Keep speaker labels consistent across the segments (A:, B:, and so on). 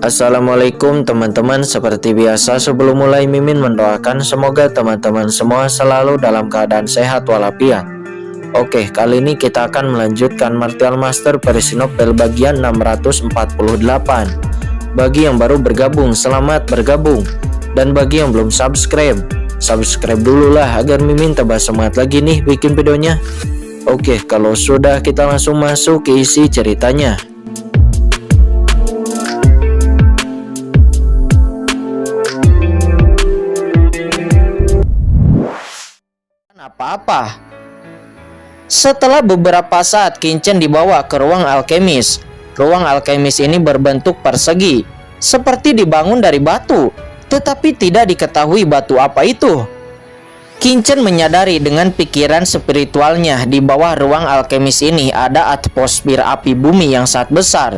A: Assalamualaikum teman-teman. Seperti biasa sebelum mulai Mimin mendoakan semoga teman-teman semua selalu dalam keadaan sehat walafiat. Oke, kali ini kita akan melanjutkan Martial Master versi novel bagian 648. Bagi yang baru bergabung, selamat bergabung. Dan bagi yang belum subscribe dulu lah agar Mimin tambah semangat lagi nih bikin videonya. Oke, kalau sudah kita langsung masuk ke isi ceritanya. Apa-apa. Setelah beberapa saat Kinchen dibawa ke ruang alkemis. Ruang alkemis ini berbentuk persegi, seperti dibangun dari batu, tetapi tidak diketahui batu apa itu. Kinchen menyadari dengan pikiran spiritualnya di bawah ruang alkemis ini ada atmosfer api bumi yang sangat besar.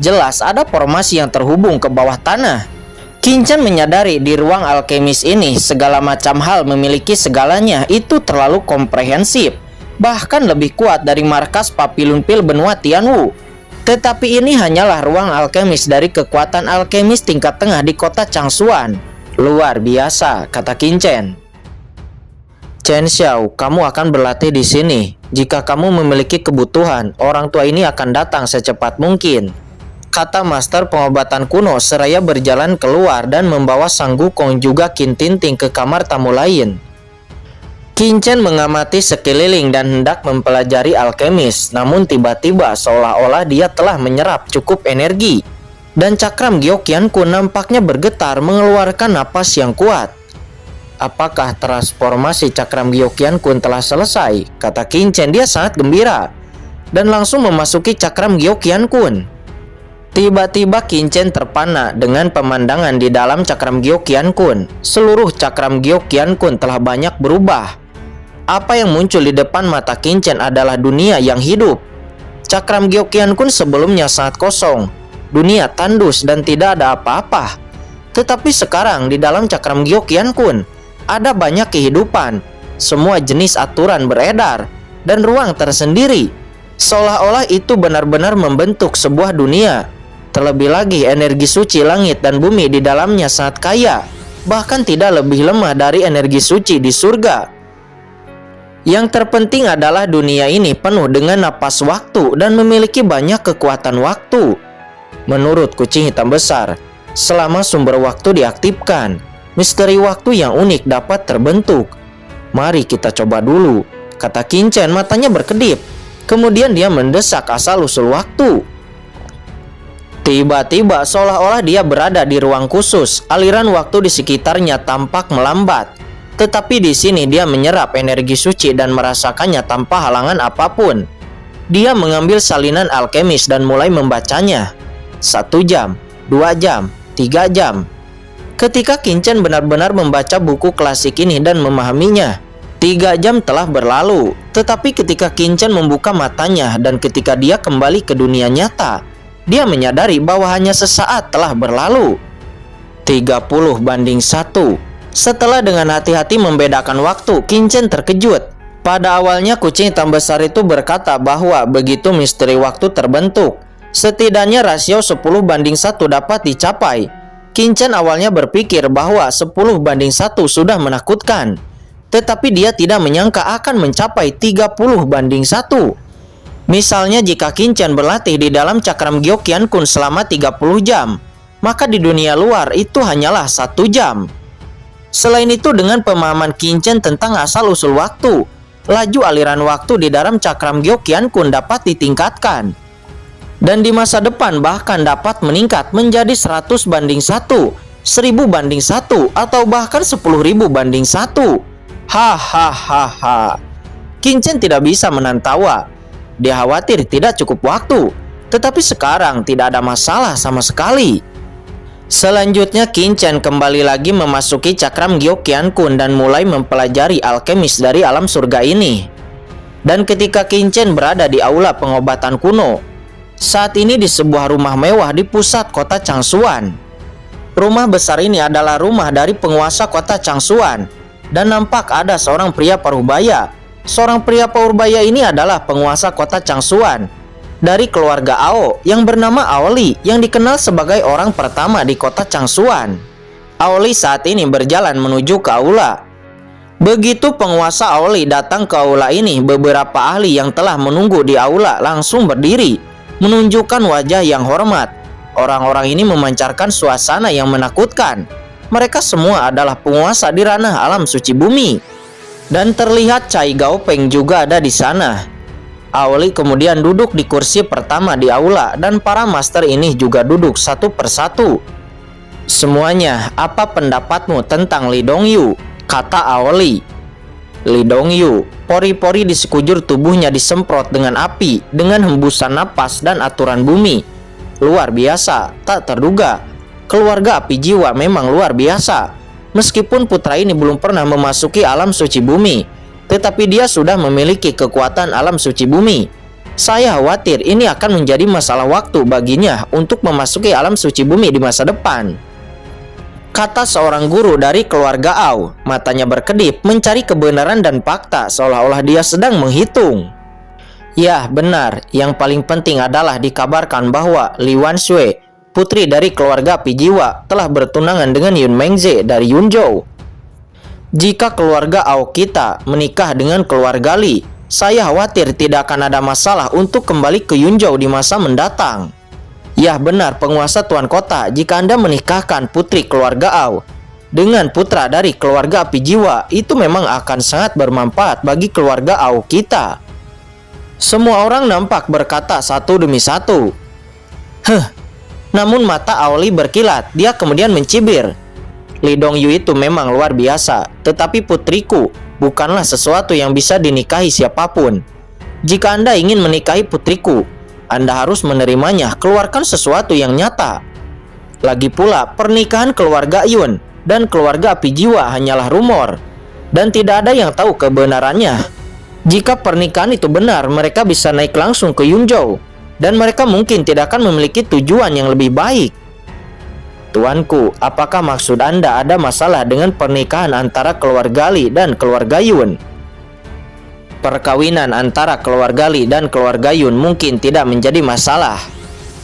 A: Jelas ada formasi yang terhubung ke bawah tanah. Kinchen menyadari di ruang alkemis ini segala macam hal memiliki segalanya itu terlalu komprehensif, bahkan lebih kuat dari markas Papillon Pil benua Tianwu. Tetapi ini hanyalah ruang alkemis dari kekuatan alkemis tingkat tengah di kota Changshuan. Luar biasa, kata Kinchen. Chen Xiao, kamu akan berlatih di sini. Jika kamu memiliki kebutuhan, orang tua ini akan datang secepat mungkin, kata master pengobatan kuno seraya berjalan keluar dan membawa Sang Gukong juga Qin Tinting ke kamar tamu lain. Kinchen mengamati sekeliling dan hendak mempelajari alkemis, namun tiba-tiba seolah-olah dia telah menyerap cukup energi dan cakram Gyokian Kun nampaknya bergetar mengeluarkan napas yang kuat. Apakah transformasi cakram Gyokian Kun telah selesai? Kata Kinchen. Dia sangat gembira dan langsung memasuki cakram Gyokian Kun. Tiba-tiba Kinchen terpana dengan pemandangan di dalam cakram Gyokian Kun. Seluruh cakram Gyokian Kun telah banyak berubah. Apa yang muncul di depan mata Kinchen adalah dunia yang hidup. Cakram Gyokian Kun sebelumnya sangat kosong, dunia tandus dan tidak ada apa-apa. Tetapi sekarang di dalam cakram Gyokian Kun ada banyak kehidupan. Semua jenis aturan beredar dan ruang tersendiri. Seolah-olah itu benar-benar membentuk sebuah dunia. Terlebih lagi energi suci langit dan bumi di dalamnya sangat kaya, bahkan tidak lebih lemah dari energi suci di surga. Yang terpenting adalah dunia ini penuh dengan napas waktu dan memiliki banyak kekuatan waktu. Menurut kucing hitam besar, selama sumber waktu diaktifkan, misteri waktu yang unik dapat terbentuk. Mari kita coba dulu, kata Kinchen matanya berkedip. Kemudian dia mendesak asal-usul waktu. Tiba-tiba seolah-olah dia berada di ruang khusus. Aliran waktu di sekitarnya tampak melambat. Tetapi di sini dia menyerap energi suci dan merasakannya tanpa halangan apapun. Dia mengambil salinan alkemis dan mulai membacanya. 1 jam, 2 jam, 3 jam. Ketika Kinchen benar-benar membaca buku klasik ini dan memahaminya, 3 jam telah berlalu. Tetapi ketika Kinchen membuka matanya dan ketika dia kembali ke dunia nyata, dia menyadari bahwa hanya sesaat telah berlalu. 30:1. Setelah dengan hati-hati membedakan waktu, Kinchen terkejut. Pada awalnya kucing hitam besar itu berkata bahwa begitu misteri waktu terbentuk, setidaknya rasio 10:1 dapat dicapai. Kinchen awalnya berpikir bahwa 10:1 sudah menakutkan. Tetapi dia tidak menyangka akan mencapai 30:1. Misalnya jika Kinchen berlatih di dalam cakram Gyokian Kun selama 30 jam, maka di dunia luar itu hanyalah 1 jam. Selain itu dengan pemahaman Kinchen tentang asal-usul waktu, laju aliran waktu di dalam cakram Gyokian Kun dapat ditingkatkan. Dan di masa depan bahkan dapat meningkat menjadi 100:1, 1000:1, atau bahkan 10.000:1. Hahaha. Kinchen tidak bisa menahan tawa. Dia khawatir tidak cukup waktu, tetapi sekarang tidak ada masalah sama sekali. Selanjutnya Kinchen kembali lagi memasuki cakram Gyokian Kun dan mulai mempelajari alkemis dari alam surga ini. Dan ketika Kinchen berada di aula pengobatan kuno, saat ini di sebuah rumah mewah di pusat kota Changshuan. Rumah besar ini adalah rumah dari penguasa kota Changshuan, dan nampak ada seorang pria parubaya. Seorang pria parubaya ini adalah penguasa kota Changshuan. dari keluarga Ao yang bernama Aoli yang dikenal sebagai orang pertama di kota Changsuan. Aoli saat ini berjalan menuju ke aula. Begitu penguasa Aoli datang ke aula ini, beberapa ahli yang telah menunggu di aula langsung berdiri, menunjukkan wajah yang hormat. Orang-orang ini memancarkan suasana yang menakutkan. Mereka semua adalah penguasa di ranah alam suci bumi. Dan terlihat Cai Gaopeng juga ada di sana. Aoli kemudian duduk di kursi pertama di aula dan para master ini juga duduk satu persatu. "Semuanya, apa pendapatmu tentang Li Dongyu?" kata Aoli. Li Dongyu, pori-pori di sekujur tubuhnya disemprot dengan api, dengan hembusan napas dan aturan bumi. Luar biasa, tak terduga. Keluarga api jiwa memang luar biasa. Meskipun putra ini belum pernah memasuki alam suci bumi, tetapi dia sudah memiliki kekuatan alam suci bumi. Saya khawatir ini akan menjadi masalah waktu baginya untuk memasuki alam suci bumi di masa depan, kata seorang guru dari keluarga Ao. Matanya berkedip mencari kebenaran dan fakta, seolah-olah dia sedang menghitung. Ya, benar. Yang paling penting adalah dikabarkan bahwa Li Wanshui, putri dari keluarga api jiwa, telah bertunangan dengan Yun Mengze dari Yunzhou. Jika keluarga Ao kita menikah dengan keluarga Li, saya khawatir tidak akan ada masalah untuk kembali ke Yunzhou di masa mendatang. Ya benar penguasa tuan kota, jika Anda menikahkan putri keluarga Ao dengan putra dari keluarga api jiwa, itu memang akan sangat bermanfaat bagi keluarga Ao kita. Semua orang nampak berkata satu demi satu. Namun mata Aoli berkilat, dia kemudian mencibir. Li Dongyu itu memang luar biasa, tetapi putriku bukanlah sesuatu yang bisa dinikahi siapapun. Jika Anda ingin menikahi putriku, Anda harus menerimanya, keluarkan sesuatu yang nyata. Lagi pula, pernikahan keluarga Yun dan keluarga api jiwa hanyalah rumor, dan tidak ada yang tahu kebenarannya. Jika pernikahan itu benar, mereka bisa naik langsung ke Yunzhou, dan mereka mungkin tidak akan memiliki tujuan yang lebih baik. Tuanku, apakah maksud Anda ada masalah dengan pernikahan antara keluarga Li dan keluarga Yun? Perkawinan antara keluarga Li dan keluarga Yun mungkin tidak menjadi masalah,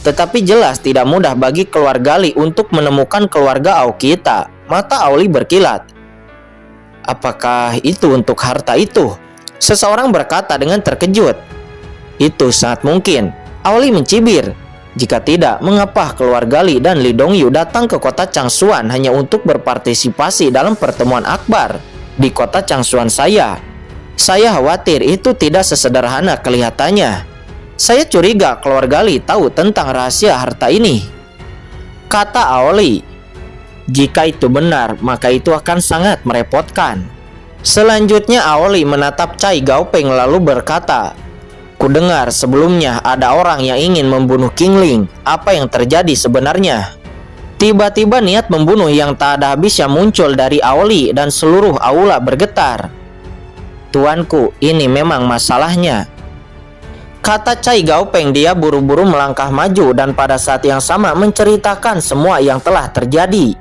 A: tetapi jelas tidak mudah bagi keluarga Li untuk menemukan keluarga Ao kita. Mata Aoli berkilat. Apakah itu untuk harta itu? Seseorang berkata dengan terkejut. Itu sangat mungkin. Aoli mencibir. Jika tidak, mengapa keluarga Li dan Li Dongyu datang ke kota Changsuan hanya untuk berpartisipasi dalam pertemuan akbar di kota Changsuan saya? Saya khawatir itu tidak sesederhana kelihatannya. Saya curiga keluarga Li tahu tentang rahasia harta ini, kata Aoli. Jika itu benar, maka itu akan sangat merepotkan. Selanjutnya Aoli menatap Cai Gaopeng lalu berkata, "Kudengar sebelumnya ada orang yang ingin membunuh King Ling. Apa yang terjadi sebenarnya?" Tiba-tiba niat membunuh yang tak ada habisnya muncul dari Aoli dan seluruh aula bergetar. "Tuanku, ini memang masalahnya," kata Cai Gaopeng. Dia buru-buru melangkah maju dan pada saat yang sama menceritakan semua yang telah terjadi.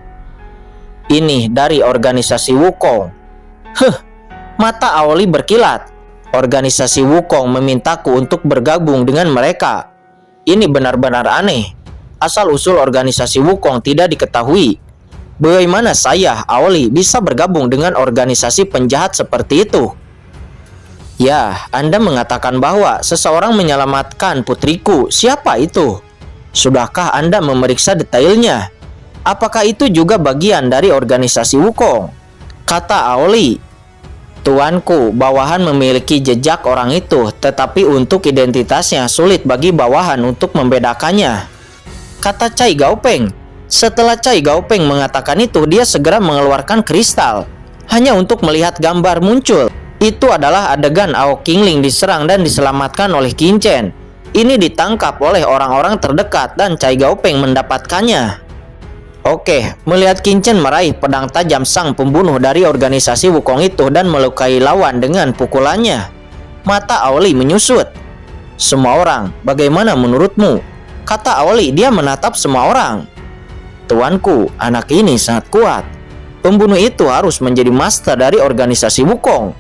A: "Ini dari organisasi Wukong." Mata Aoli berkilat. Organisasi Wukong memintaku untuk bergabung dengan mereka. Ini benar-benar aneh. Asal-usul organisasi Wukong tidak diketahui. Bagaimana saya, Aoli, bisa bergabung dengan organisasi penjahat seperti itu? Ya, Anda mengatakan bahwa seseorang menyelamatkan putriku. Siapa itu? Sudahkah Anda memeriksa detailnya? Apakah itu juga bagian dari organisasi Wukong? Kata Aoli. Tuanku, bawahan memiliki jejak orang itu, tetapi untuk identitasnya sulit bagi bawahan untuk membedakannya, kata Cai Gaopeng. Setelah Cai Gaopeng mengatakan itu, dia segera mengeluarkan kristal, hanya untuk melihat gambar muncul. Itu adalah adegan Ao Qingling diserang dan diselamatkan oleh Qin Chen. Ini ditangkap oleh orang-orang terdekat dan Cai Gaopeng mendapatkannya. Oke, melihat Qin Chen meraih pedang tajam sang pembunuh dari organisasi Wukong itu dan melukai lawan dengan pukulannya, mata Aoli menyusut. "Semua orang, bagaimana menurutmu?" kata Aoli. Dia menatap semua orang. "Tuanku, anak ini sangat kuat. Pembunuh itu harus menjadi master dari organisasi Wukong."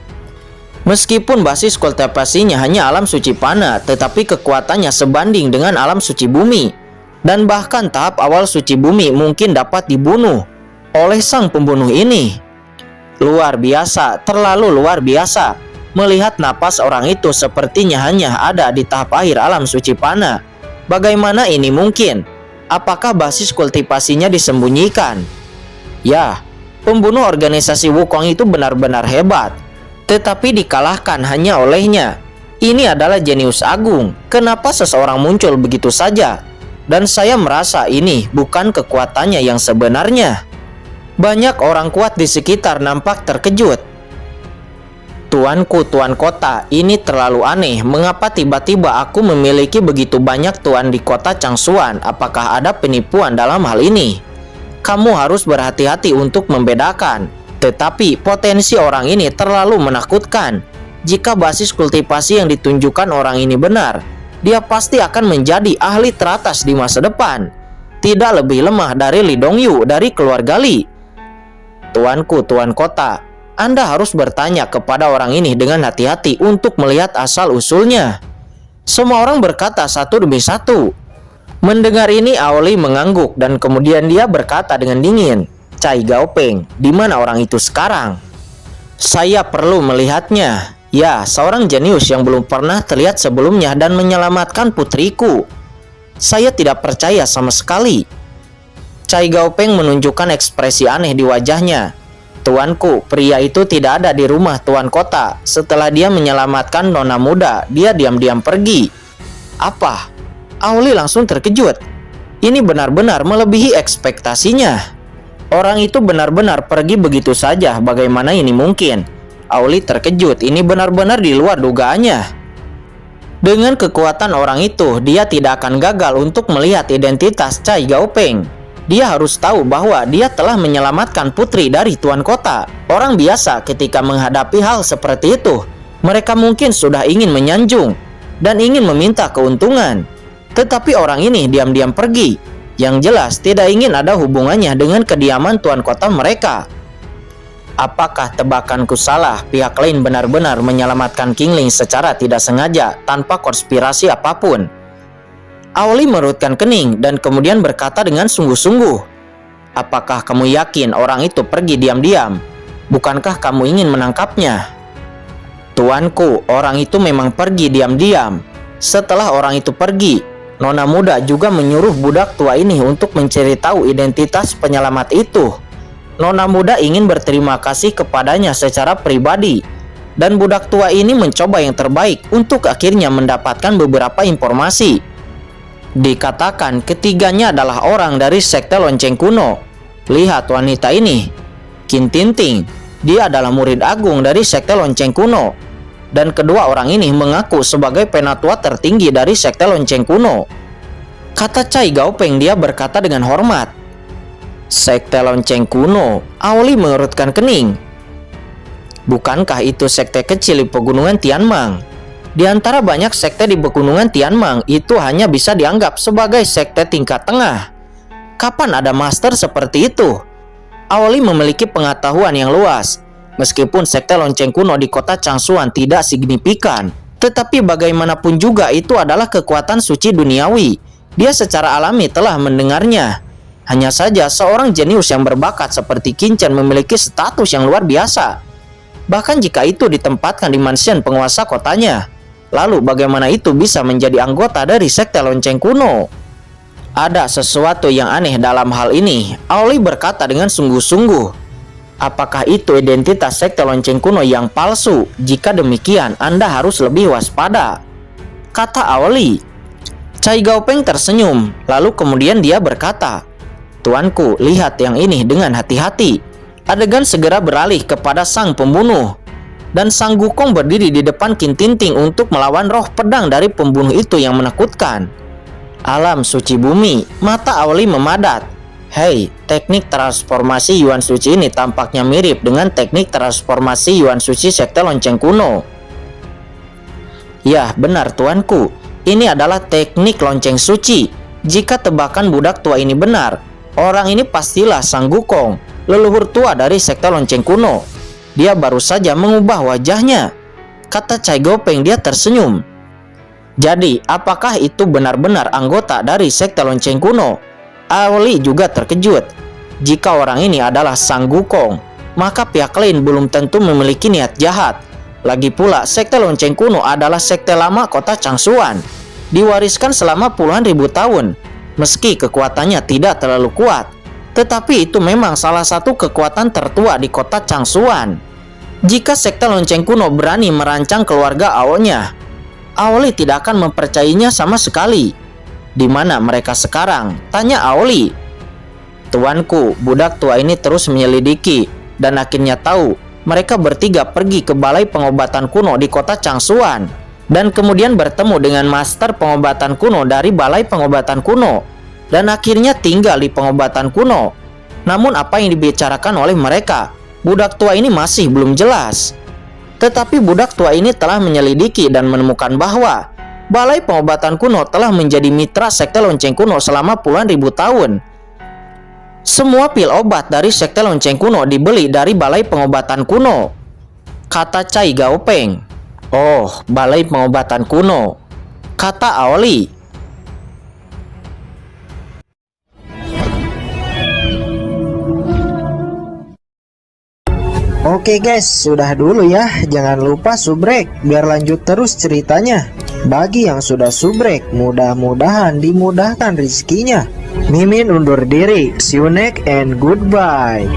A: Meskipun basis kultivasinya hanya alam suci Pana, tetapi kekuatannya sebanding dengan alam suci bumi. Dan bahkan tahap awal suci bumi mungkin dapat dibunuh oleh sang pembunuh ini. Luar biasa, terlalu luar biasa. Melihat napas orang itu sepertinya hanya ada di tahap akhir alam suci Pana. Bagaimana ini mungkin? Apakah basis kultivasinya disembunyikan? Ya, pembunuh organisasi Wukong itu benar-benar hebat. Tetapi dikalahkan hanya olehnya. Ini adalah jenius agung. Kenapa seseorang muncul begitu saja? Dan saya merasa ini bukan kekuatannya yang sebenarnya. Banyak orang kuat di sekitar nampak terkejut. Tuanku, Tuan Kota, ini terlalu aneh. Mengapa tiba-tiba aku memiliki begitu banyak tuan di kota Changsuan? Apakah ada penipuan dalam hal ini? Kamu harus berhati-hati untuk membedakan. Tetapi potensi orang ini terlalu menakutkan. Jika basis kultivasi yang ditunjukkan orang ini benar, dia pasti akan menjadi ahli teratas di masa depan. Tidak lebih lemah dari Li Dongyu dari keluarga Li. Tuanku, Tuan Kota, Anda harus bertanya kepada orang ini dengan hati-hati untuk melihat asal-usulnya. Semua orang berkata satu demi satu. Mendengar ini, Aoli mengangguk dan kemudian dia berkata dengan dingin, Cai Gaopeng, di mana orang itu sekarang? Saya perlu melihatnya. Ya, seorang jenius yang belum pernah terlihat sebelumnya dan menyelamatkan putriku. Saya tidak percaya sama sekali. Cai Gaopeng menunjukkan ekspresi aneh di wajahnya. Tuanku, pria itu tidak ada di rumah Tuan Kota. Setelah dia menyelamatkan nona muda, dia diam-diam pergi. Apa? Aoli langsung terkejut. Ini benar-benar melebihi ekspektasinya. Orang itu benar-benar pergi begitu saja. Bagaimana ini mungkin? Aoli terkejut. Ini benar-benar di luar dugaannya. Dengan kekuatan orang itu, dia tidak akan gagal untuk melihat identitas Cai Gaopeng. Dia harus tahu bahwa dia telah menyelamatkan putri dari Tuan Kota. Orang biasa ketika menghadapi hal seperti itu, mereka mungkin sudah ingin menyanjung dan ingin meminta keuntungan. Tetapi orang ini diam-diam pergi. Yang jelas tidak ingin ada hubungannya dengan kediaman Tuan Kota mereka. Apakah tebakanku salah? Pihak lain benar-benar menyelamatkan Qingling secara tidak sengaja tanpa konspirasi apapun. Aoli merutkan kening dan kemudian berkata dengan sungguh-sungguh, apakah kamu yakin orang itu pergi diam-diam? Bukankah kamu ingin menangkapnya? Tuanku, orang itu memang pergi diam-diam. Setelah orang itu pergi, nona muda juga menyuruh budak tua ini untuk mencari tahu identitas penyelamat itu. Nona muda ingin berterima kasih kepadanya secara pribadi, dan budak tua ini mencoba yang terbaik untuk akhirnya mendapatkan beberapa informasi. Dikatakan ketiganya adalah orang dari sekte lonceng kuno. Lihat wanita ini, Qin Tinting. Dia adalah murid agung dari sekte lonceng kuno. Dan kedua orang ini mengaku sebagai penatua tertinggi dari sekte lonceng kuno. Kata Cai Gaopeng, dia berkata dengan hormat. Sekte lonceng kuno? Aoli mengerutkan kening. Bukankah itu sekte kecil di pegunungan Tianmang? Di antara banyak sekte di pegunungan Tianmang, itu hanya bisa dianggap sebagai sekte tingkat tengah. Kapan ada master seperti itu? Aoli memiliki pengetahuan yang luas. Meskipun sekte lonceng kuno di kota Changsuan tidak signifikan, tetapi bagaimanapun juga itu adalah kekuatan suci duniawi. Dia secara alami telah mendengarnya. Hanya saja seorang jenius yang berbakat seperti Qin Chen memiliki status yang luar biasa. Bahkan jika itu ditempatkan di mansion penguasa kotanya, lalu bagaimana itu bisa menjadi anggota dari sekte lonceng kuno? Ada sesuatu yang aneh dalam hal ini, Aoli berkata dengan sungguh-sungguh. Apakah itu identitas sekte lonceng kuno yang palsu? Jika demikian, Anda harus lebih waspada, kata Aoli. Cai Gaopeng tersenyum, lalu kemudian dia berkata, Tuanku, lihat yang ini dengan hati-hati. Adegan segera beralih kepada sang pembunuh, dan Sang Wukong berdiri di depan Qin Tinting untuk melawan roh pedang dari pembunuh itu yang menakutkan. Alam suci bumi, mata Aoli memadat. Hei, teknik transformasi Yuan Suci ini tampaknya mirip dengan teknik transformasi Yuan Suci sekte lonceng kuno. Ya, benar tuanku. Ini adalah teknik lonceng suci. Jika tebakan budak tua ini benar, orang ini pastilah Sang Wukong, leluhur tua dari sekte lonceng kuno. Dia baru saja mengubah wajahnya. kata Cai Gopeng. Dia tersenyum. Jadi, apakah itu benar-benar anggota dari sekte lonceng kuno? Aoli juga terkejut. Jika orang ini adalah Sang Gukong, maka pihak lain belum tentu memiliki niat jahat. Lagi pula, sekte lonceng kuno adalah sekte lama kota Changsuan, diwariskan selama puluhan ribu tahun. Meski kekuatannya tidak terlalu kuat, tetapi itu memang salah satu kekuatan tertua di kota Changsuan. Jika sekte lonceng kuno berani merancang keluarga Aonya, Aoli tidak akan mempercayainya sama sekali. Di mana mereka sekarang? Tanya Aoli. Tuanku, budak tua ini terus menyelidiki dan akhirnya tahu mereka bertiga pergi ke balai pengobatan kuno di kota Changsuan dan kemudian bertemu dengan master pengobatan kuno dari balai pengobatan kuno dan akhirnya tinggal di pengobatan kuno. Namun apa yang dibicarakan oleh mereka, budak tua ini masih belum jelas. Tetapi budak tua ini telah menyelidiki dan menemukan bahwa balai pengobatan kuno telah menjadi mitra sekte lonceng kuno selama puluhan ribu tahun. Semua pil obat dari sekte lonceng kuno dibeli dari balai pengobatan kuno, kata Cai Gopeng. Oh, balai pengobatan kuno, kata Aoli.
B: Oke guys, sudah dulu ya. Jangan lupa subrek biar lanjut terus ceritanya. Bagi yang sudah subrek, mudah-mudahan dimudahkan rezekinya. Mimin undur diri. See you next and goodbye.